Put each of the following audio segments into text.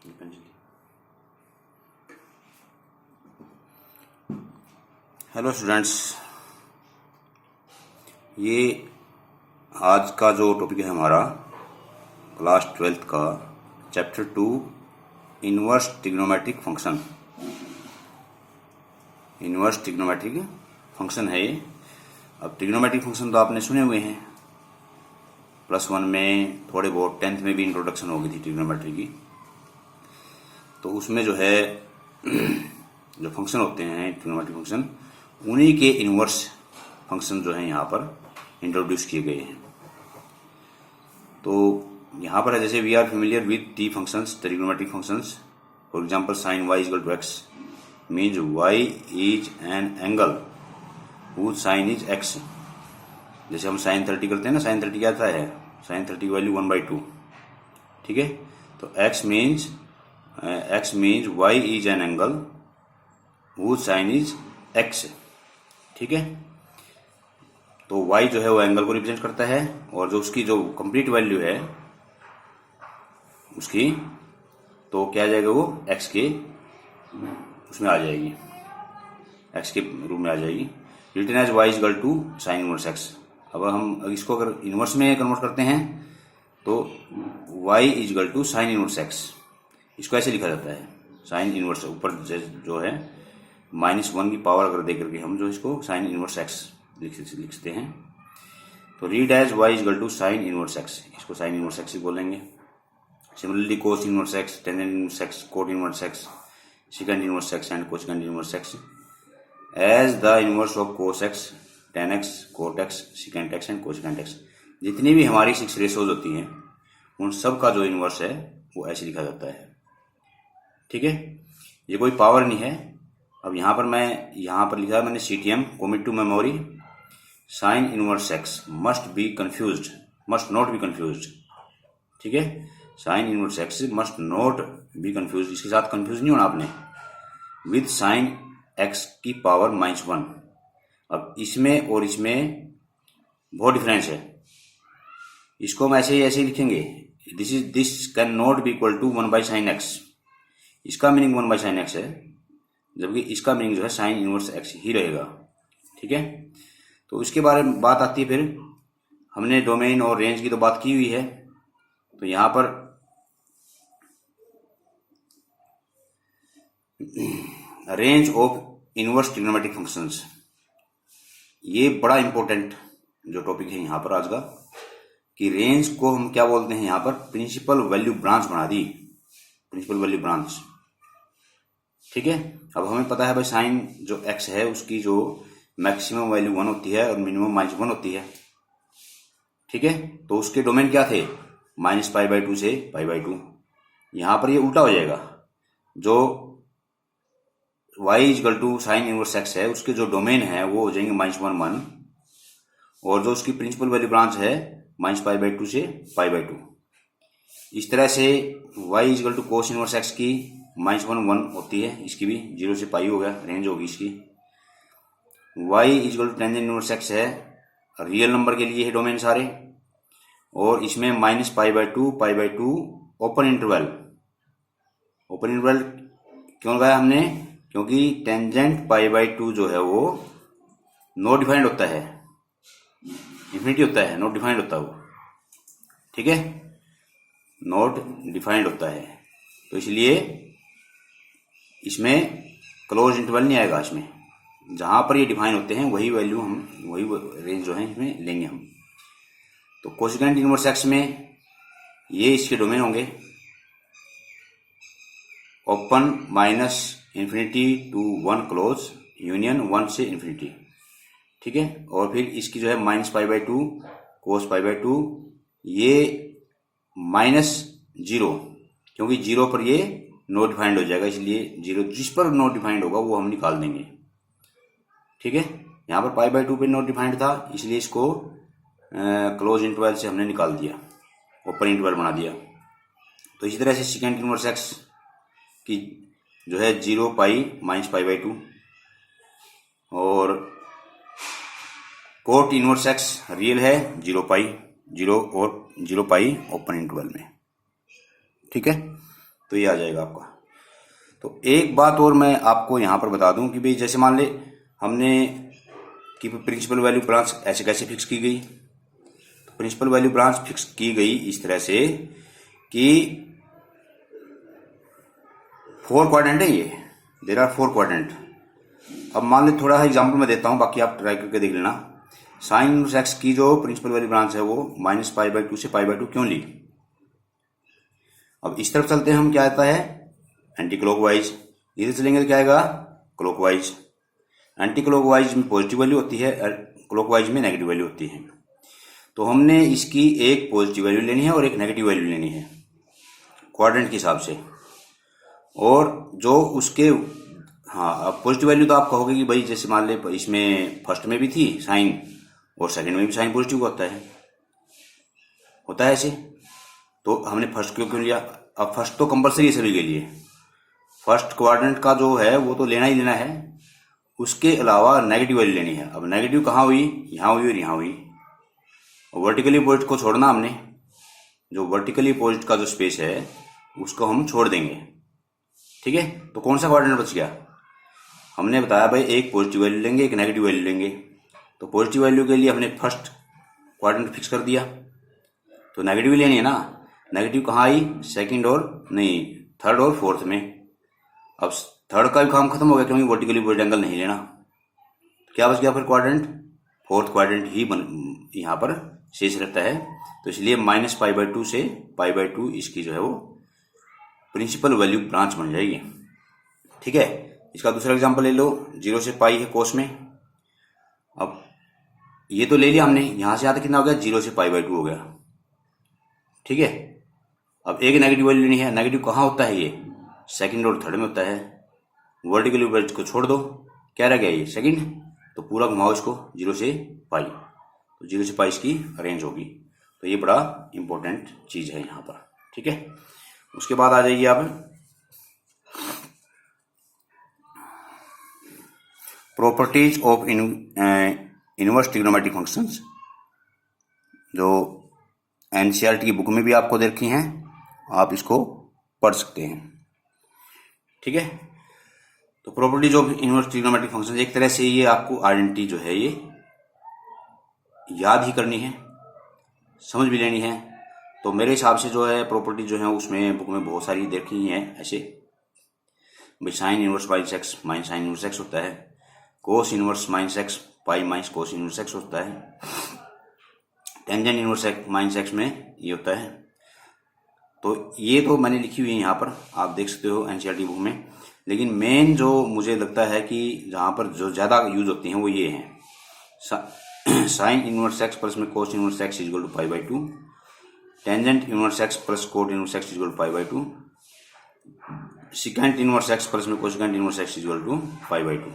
Hello students, ये आज का जो टॉपिक है हमारा क्लास 12th का chapter 2 inverse trigonometric function. Inverse trigonometric function है ये। अब ट्रिग्नोमेट्रिक फंक्शन तो आपने सुने हुए हैं, +1 में, थोड़े बहुत 10th में भी इंट्रोडक्शन हो गई थी ट्रिग्नोमेट्री की। तो उसमें जो है जो फंक्शन होते हैं ट्रिग्नोमेट्रिक फंक्शन, उन्हीं के इनवर्स फंक्शन जो है यहाँ पर इंट्रोड्यूस किए गए हैं। तो यहाँ पर जैसे we are familiar with T functions, trigonometric functions. For example sin y equal to x means y is an angle whose sin is x। जैसे हम sin 30 करते हैं ना, sin 30 क्या आता है, sin 30 की वैल्यू 1/2, ठीक है। तो x means y is an angle whose sin is x, ठीक है। तो y जो है वो एंगल को रिप्रेजेंट करता है, और जो उसकी जो कंप्लीट वैल्यू है उसकी, तो क्या आ जाएगा, वो x के उसमें आ जाएगी, x के रूप में आ जाएगी। Written as y equal to sine inverse x। अब हम इसको अगर इनवर्स में कन्वर्ट करते हैं तो y equal to sine inverse x, इसको ऐसे लिखा जाता है। साइन इनवर्स ऊपर जो है -1 की पावर अगर दे करके हम जो इसको साइन इनवर्स x लिखते हैं, तो read as y equal to sine inverse x, इसको साइन इनवर्स x ही बोलेंगे। Similarly cos inverse x, tangent inverse x, cot inverse x, secant inverse x and cosecant inverse x as the inverse of cos x, tan x, cot x, secant x and cosecant x। जितनी भी हमारी 6 ratios होती हैं उन सब का जो inverse है वो ऐसे लिखा जाता है, ठीक है। ये कोई पावर नहीं है। अब यहाँ पर लिखा है मैंने CTM, commit to memory, sign inverse x must not be confused, ठीक है। Sine inverse x must not be confused, इसके साथ कंफ्यूज नहीं होना आपने, विद साइन x की पावर -1। अब इसमें और इसमें बहुत डिफरेंस है, इसको हम ऐसे ही लिखेंगे, this can not be equal to 1/sin x। इसका मीनिंग 1/sin x है, जबकि इसका मीनिंग जो है साइन इनवर्स x ही रहेगा, ठीक है। तो इसके बारे में बात आती है, फिर हमने डोमेन और रेंज की तो बात की हुई है। तो यहाँ पर range of inverse trigonometric functions, ये बड़ा इंपॉर्टेंट जो टॉपिक है यहाँ पर आज का, कि रेंज को हम क्या बोलते हैं यहाँ पर, प्रिंसिपल वैल्यू ब्रांच बना दी, प्रिंसिपल वैल्यू ब्रांच, ठीक है। अब हमें पता है भाई साइन जो x है उसकी जो मैक्सिमम वैल्यू 1 होती है और मिनिमम -1 होती है, ठीक है। तो उसके डोमेन क्या थे, -π/2 से π/2। यहाँ पर ये उल्टा हो जाएगा, जो y equal to sine inverse x है उसके जो डोमेन है वो हो जाएंगे -1 1, और जो उसकी प्रिंसिपल वैल्यू ब्रांच है -π/2 से π/2। इस तरह से y equal to cos inverse x की -1 1 होती है, इसकी भी 0 से पाई हो गया, रेंज होगी इसकी। y equal to tangent inverse x है, रियल नंबर के लिए है डोमेन सारे, और इसमें -π/2 π/2 ओपन इंटरवल क्यों लगाया हमने, क्योंकि टेंजेंट π/2 जो है वो नॉट डिफाइंड होता है, इंफिनिटी होता है, नॉट डिफाइंड होता है वो, ठीक है, नॉट डिफाइंड होता है। तो इसलिए इसमें क्लोज इंटरवल नहीं आएगा, इसमें जहां पर ये डिफाइन होते हैं वही वैल्यू वही रेंज जो है इसमें लेंगे हम। तो कोसेकेंट इनवर्स x में ये इसके डोमेन होंगे open -infinity to 1 close, union 1 से इन्फिनिटी, ठीक है। और फिर इसकी जो है -π/2 कोस π/2, ये -0, क्योंकि 0 पर ये नॉट डिफाइंड हो जाएगा, इसलिए 0 जिस पर नॉट डिफाइंड होगा वो हम निकाल देंगे, ठीक है। यहाँ पर π/2 पे नॉट डिफाइंड था, इसलिए इसको क्लोज इंटरवल से हमने निकाल दिया, ओपन इंटरवल बना दिया। तो इसी तरह से सेकंड इनवर्स x की जो है 0π -π/2, और कोट इनवर्स x रियल है 0π 0 और 0π ओपन इंटरवल में, ठीक है। तो ये आ जाएगा आपका। तो एक बात और मैं आपको यहाँ पर बता दूं कि भाई जैसे मान ले हमने कि प्रिंसिपल वैल्यू ब्रांच ऐसे कैसे फिक्स की गई। तो प्रिंसिपल वैल्यू ब्रांच फिक्स की गई इस तरह से कि 4 क्वाड्रेंट है ये, देयर आर 4 क्वाड्रेंट। अब मान ले थोड़ा एग्जाम्पल मैं देता हूँ, बाकी आप ट्राई करके देख लेना। साइन इनवर्स एक्स की जो प्रिंसिपल वैल्यू ब्रांच है वो -π/2 से π/2 क्यों ली। अब इस तरफ चलते हैं हम, क्या आता है एंटी क्लॉकवाइज, इधर चलेंगे तो क्या आएगा क्लॉकवाइज। एंटी क्लॉकवाइज में पॉजिटिव वैल्यू होती है, क्लॉकवाइज में नेगेटिव वैल्यू होती है। तो हमने इसकी एक पॉजिटिव वैल्यू लेनी है और एक नेगेटिव वैल्यू लेनी है क्वाड्रेंट के हिसाब से। और जो उसके हाँ पॉजिटिव वैल्यू तो आप कहोगे कि भाई जैसे मान ले इसमें फर्स्ट में भी थी साइन और सेकंड में भी साइन पॉजिटिव होता है ऐसे। तो हमने फर्स्ट क्यों लिया। अब फर्स्ट तो कंपलसरी है सभी के लिए, फर्स्ट क्वाड्रेंट का जो है वो तो लेना ही लेना है, उसके अलावा नेगेटिव वैल्यू लेनी है। अब नेगेटिव कहाँ हुई, यहाँ हुई और यहाँ हुई। और वर्टिकली अपोजिट को छोड़ना हमने, जो वर्टिकली अपोजिट का जो स्पेस है उसको हम छोड़ देंगे, ठीक है। तो कौन सा क्वाड्रेंट बच गया, हमने बताया भाई एक पॉजिटिव वैल्यू लेंगे एक नेगेटिव वैल्यू लेंगे। तो पॉजिटिव वैल्यू के लिए हमने फर्स्ट क्वाड्रेंट फिक्स कर दिया, तो नेगेटिव लेनी है ना। नेगेटिव कहाँ आई, सेकंड और नहीं थर्ड और फोर्थ में। अब थर्ड का भी काम खत्म हो गया क्योंकि वर्टिकली अपोजिट एंगल नहीं लेना। क्या बच गया फिर क्वाड्रेंट, फोर्थ क्वाड्रेंट ही यहाँ पर शेष रहता है। तो इसलिए -π/2 से π/2 इसकी जो है वो प्रिंसिपल वैल्यू ब्रांच बन जाएगी, ठीक है। इसका दूसरा एग्जांपल ले लो, 0 से पाई है कोस में। अब ये तो ले लिया हमने, यहां से यहाँ तक कितना हो गया 0 से π/2 हो गया, ठीक है। अब एक नेगेटिव वैल्यू लेनी है, नेगेटिव कहाँ होता है ये सेकंड और थर्ड में होता है। वर्टिकल वैल्यू को छोड़ दो, क्या रह गया ये सेकंड, तो पूरा घुमाओ इसको 0 से पाई, तो 0 से पाई इसकी रेंज होगी। तो ये बड़ा इंपॉर्टेंट चीज है यहाँ पर, ठीक है। उसके बाद आ जाइए आप properties of inverse trigonometric functions, जो एनसीईआरटी की बुक में भी आपको दे रखी हैं, आप इसको पढ़ सकते हैं, ठीक है। तो properties of inverse trigonometric functions, एक तरह से ये आपको आइडेंटिटी जो है ये याद ही करनी है, समझ भी लेनी है। तो मेरे हिसाब से जो है प्रॉपर्टी जो है उसमें बुक में बहुत सारी देखी हैं ऐसे, भाई sine inverse minus x minus sign inverse x होता है, cos inverse minus x pi minus cos inverse x होता है, टेंजेंट इनवर्स माइनस एक्स में ये होता है। तो ये तो मैंने लिखी हुई है यहाँ पर, आप देख सकते हो एनसीईआरटी बुक में। लेकिन मेन जो मुझे लगता है कि जहाँ पर जो ज़्यादा यूज होती हैं वो ये हैं, साइन इनवर्स एक्स प्लस में cos inverse x equal to π/2, tangent inverse x plus cot inverse x equal to π/2, secant inverse x plus में cosecant inverse x equal to π/2।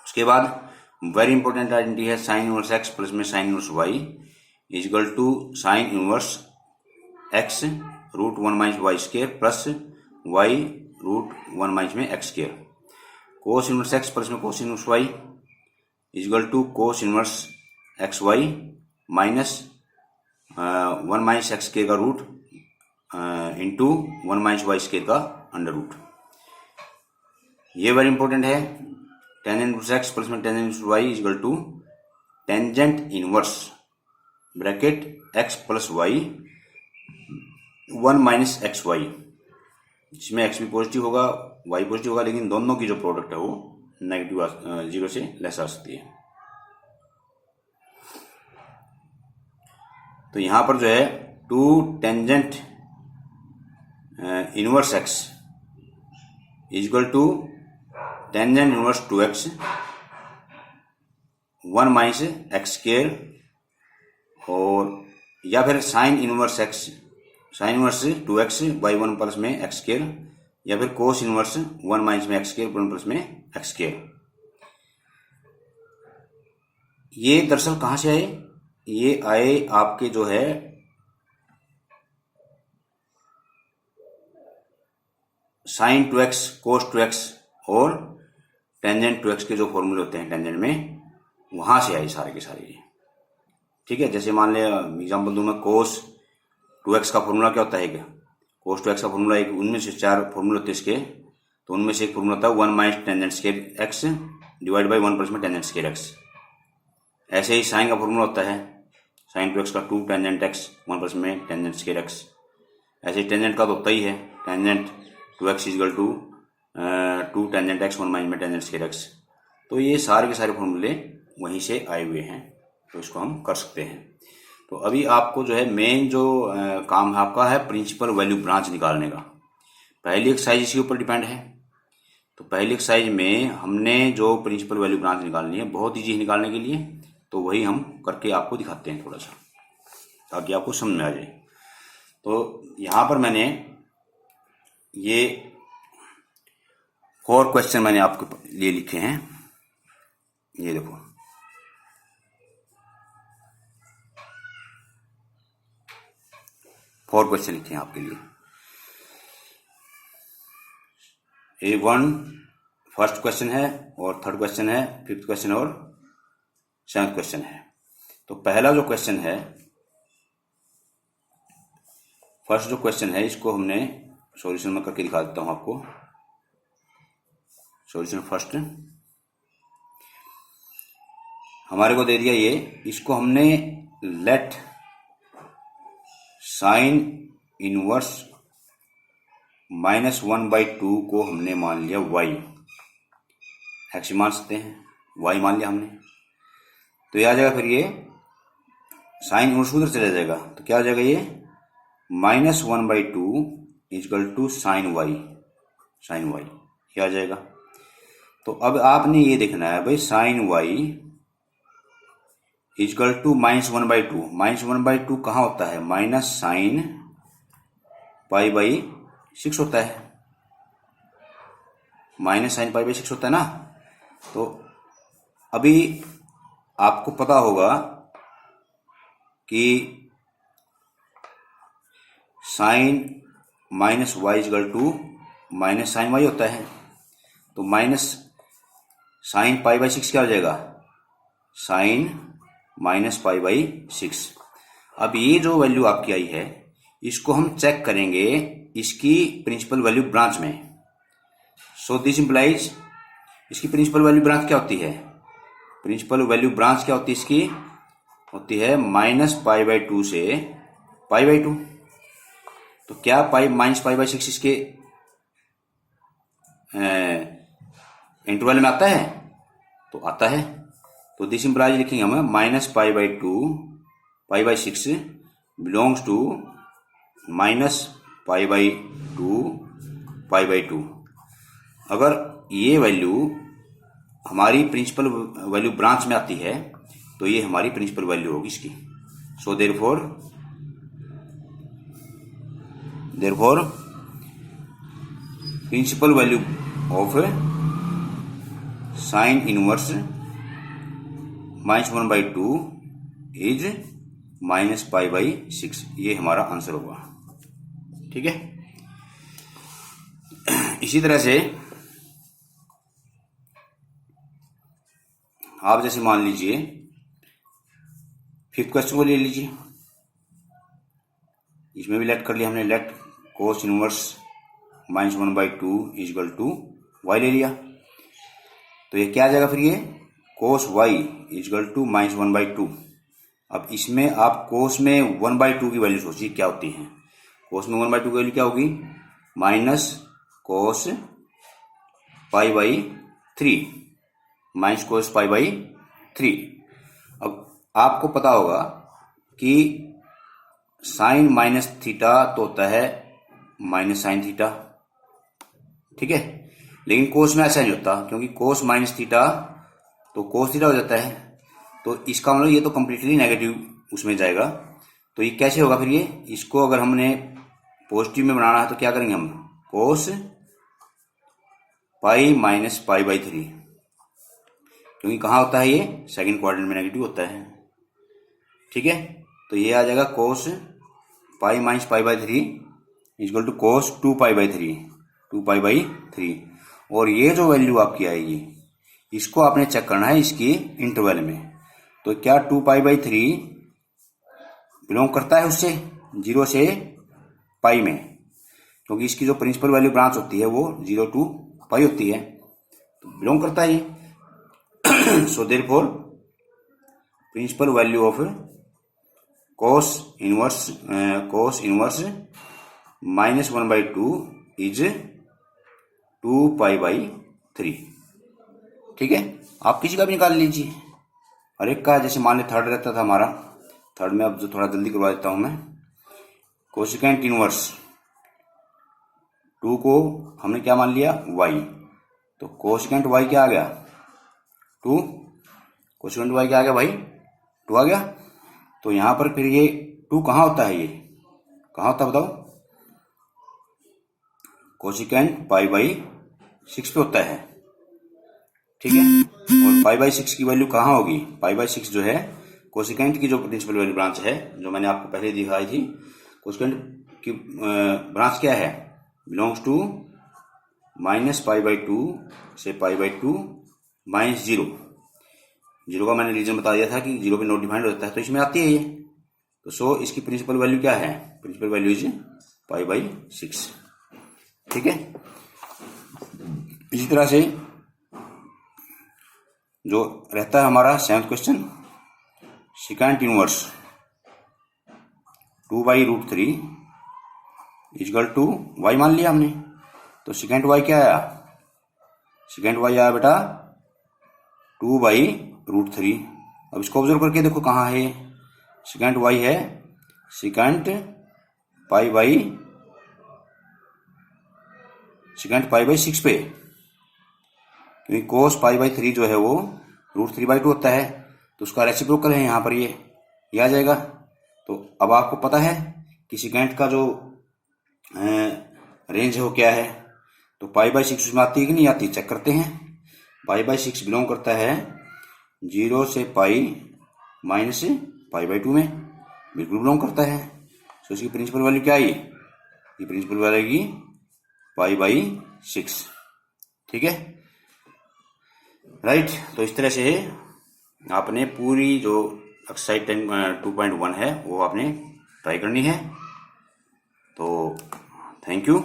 उसके बाद वेरी इंपॉर्टेंट आइडेंटिटी है साइन इनवर्स एक्स प्लस में sine inverse y equal to sine inverse x √1 minus y square plus y √1 minus में x square. Cos inverse x plus में cos inverse y equal to cos inverse x y minus 1 minus x square का root into 1 minus y square का under root. ये very important है। Tangent inverse x plus में tangent inverse y equal to tangent inverse bracket x plus y 1 minus x y, जिसमें x भी positive होगा y positive होगा, लेकिन दोनों की जो प्रोडक्ट है वो नेगेटिव 0 से लेस आ सकती है। तो यहां पर जो है 2 tangent inverse x equal to tangent inverse 2x 1 minus x square, और या फिर sine inverse x sine inverse 2x by 1 plus में एक्स स्क्वायर, या फिर कोस इनवर्स 1 माइनस में एक्स स्क्वायर 1 प्लस में एक्स स्क्वायर। ये दरअसल कहां से आए, ये आए आपके जो है साइन 2x कोस 2x और टेंजेंट 2x के जो फॉर्मूले होते हैं टेंजेंट में, वहां से आई सारे के सारे, ठीक है। जैसे मान ले एग्जांपल दूं मैं, कोस 2x का फॉर्मूला क्या होता है, क्या cos 2x का फॉर्मूला एक, उनमें से 4 फॉर्मूले होते हैं इसके, तो उनमें से एक फॉर्मूला था 1 minus tangent square x divide by 1 plus में टेंजेंट स्क्वायर x। ऐसे ही साइन का फॉर्मूला होता है साइन 2x का 2 टेंजेंट x 1 प्लस में टेंजेंट स्क्वायर x। ऐसे ही टेंजेंट का तो होता ही है, tangent 2x equal to 2 tangent x 1 minus में टेंजेंट स्क्वायर x। तो ये सारे के सारे फॉर्मूले वहीं से आए हुए हैं, तो इसको हम कर सकते हैं। तो अभी आपको जो है मेन जो काम है आपका है प्रिंसिपल वैल्यू ब्रांच निकालने का। पहली एक्सरसाइज इसी ऊपर डिपेंड है। तो पहली एक्सरसाइज में हमने जो प्रिंसिपल वैल्यू ब्रांच निकालनी है, बहुत ईजी है निकालने के लिए, तो वही हम करके आपको दिखाते हैं थोड़ा सा, ताकि आपको समझ में आ जाए। तो यहाँ पर मैंने ये 4 क्वेश्चन मैंने आपके लिए लिखे हैं, ये देखो। फोर क्वेश्चन लिखे हैं आपके लिए। A1 फर्स्ट क्वेश्चन है, और थर्ड क्वेश्चन है, फिफ्थ क्वेश्चन और सेवंथ क्वेश्चन है। तो पहला जो क्वेश्चन है, फर्स्ट जो क्वेश्चन है, इसको हमने सॉल्यूशन में करके दिखा देता हूं आपको। सॉल्यूशन फर्स्ट हमारे को दे दिया ये, इसको हमने लेट साइन इनवर्स -1/2 को हमने मान लिया y, एक्स मान सकते हैं, y मान लिया हमने। तो ये आ जाएगा, फिर ये साइन इनवर्स उधर चला जाएगा, तो क्या आ जाएगा ये -1/2 इजकल टू साइन y, ये आ जाएगा। तो अब आपने ये देखना है भाई, साइन y इजकल टू -1/2, -1/2 कहाँ होता है, माइनस साइन π/6 होता है, माइनस साइन π/6 होता है ना। तो अभी आपको पता होगा कि sine minus y equal to minus sine y होता है। तो माइनस साइन π/6 क्या हो जाएगा, साइन माइनस π/6। अब ये जो वैल्यू आपकी आई है, इसको हम चेक करेंगे इसकी प्रिंसिपल वैल्यू ब्रांच में। सो दिस इंप्लाइज, इसकी प्रिंसिपल वैल्यू ब्रांच क्या होती है, प्रिंसिपल वैल्यू ब्रांच क्या होती है इसकी, होती है -π/2 से π/2। तो क्या -π/6 इसके इंटरवल में आता है, तो आता है। तो दिस इंप्लाइज लिखेंगे हम -π/2 π/6 बिलोंग्स टू -π/2 π/2। अगर ये वैल्यू हमारी प्रिंसिपल वैल्यू ब्रांच में आती है, तो ये हमारी प्रिंसिपल वैल्यू होगी इसकी। So therefore principal value of sine inverse -1/2 is -π/6, ये हमारा आंसर होगा। ठीक है। इसी तरह से आप जैसे मान लीजिए फिफ्थ क्वेश्चन को ले लीजिए, इसमें भी लेट कर लिया हमने, let cos inverse -1/2 equal to y ले लिया। तो ये क्या आ जाएगा फिर, ये कोस y इजकल टू -1/2। अब इसमें आप कोस में 1/2 की वैल्यू सोचिए क्या होती है। कोस में 1/2 की वैल्यू क्या होगी, माइनस कोस π/3, माइनस कोस π/3। अब आपको पता होगा कि साइन माइनस थीटा तो होता है माइनस साइन थीटा, ठीक है। लेकिन कोस में ऐसा नहीं होता, क्योंकि कोस माइनस थीटा तो कोस थीटा हो जाता है। तो इसका मतलब ये तो कंप्लीटली नेगेटिव उसमें जाएगा। तो ये कैसे होगा फिर, ये इसको अगर हमने पॉजिटिव में बनाना है तो क्या करेंगे हम, कोस पाई माइनस π/3, क्योंकि कहाँ होता है ये, सेकंड क्वाड्रेंट में नेगेटिव होता है। ठीक है। तो ये आ जाएगा कोस पाई माइनस π/3 इक्वल टू कोस 2π/3। और ये जो वैल्यू आपकी आएगी, इसको आपने चेक करना है इसकी इंटरवल में। तो क्या 2π/3 बिलोंग करता है उससे 0 से पाई में, क्योंकि इसकी जो प्रिंसिपल वैल्यू ब्रांच होती है वो 0 to पाई होती है, तो बिलोंग करता है ये। So therefore principal value of cos inverse -1/2 is 2 pi. ठीक है, आप किसी का भी निकाल लीजिए, हर एक का। जैसे मान ले थर्ड रहता था हमारा, थर्ड में अब जो थोड़ा जल्दी करवा देता हूं मैं। कोसिकेंट इनवर्स 2 को हमने क्या मान लिया, y, तो कोसिकेंट y क्या आ गया, 2। कोसिकेंट y क्या आ गया भाई, 2 आ गया। तो यहां पर फिर ये 2 कहां होता है, ये कहां होता है बताओ, कोसिकेंट पाई/6 पे होता है। ठीक है, और पाई/6 की वैल्यू कहां होगी, पाई/6 जो है कोसिकेंट की जो प्रिंसिपल वैल्यू ब्रांच है, जो मैंने आपको पहले दिखाई थी, कोसिकेंट की ब्रांच क्या है, बिलोंग्स टू -पाई/2 से पाई/2 -0। 0 का मैंने रीजन बता दिया था कि 0 पे नॉट डिफाइंड होता है, तो इसमें आती है ये। तो सो इसकी प्रिंसिपल वैल्यू क्या है, प्रिंसिपल वैल्यू इज पाई/6। ठीक है, इसी तरह से जो रहता है हमारा 7th question, secant inverse 2/√3 equal to y मान लिया हमने, तो सिकेंट y क्या आया, सिकेंट y आया बेटा 2/√3। अब इसको ऑब्जर्व करके देखो कहाँ है, सिकेंट y है सिकेंट पाई/6 पे, क्योंकि कोस पाई/3 जो है वो √3/2 होता है, तो उसका रेसिप्रोकल है यहाँ पर, ये आ जाएगा। तो अब आपको पता है कि सिकेंट का जो रेंज है वो क्या है, तो पाई/6 उसमें आती है कि नहीं आती, चेक करते हैं। पाई/6 बिलोंग करता है 0 से पाई माइनस पाई/2 में, बिल्कुल बिलोंग करता है। तो इसकी प्रिंसिपल वैल्यू क्या है, ये प्रिंसिपल वैल्यू आएगी पाई/6। ठीक है, राइट। तो इस तरह से आपने पूरी जो एक्सरसाइज 2.1 है वो आपने ट्राई करनी है। तो थैंक यू।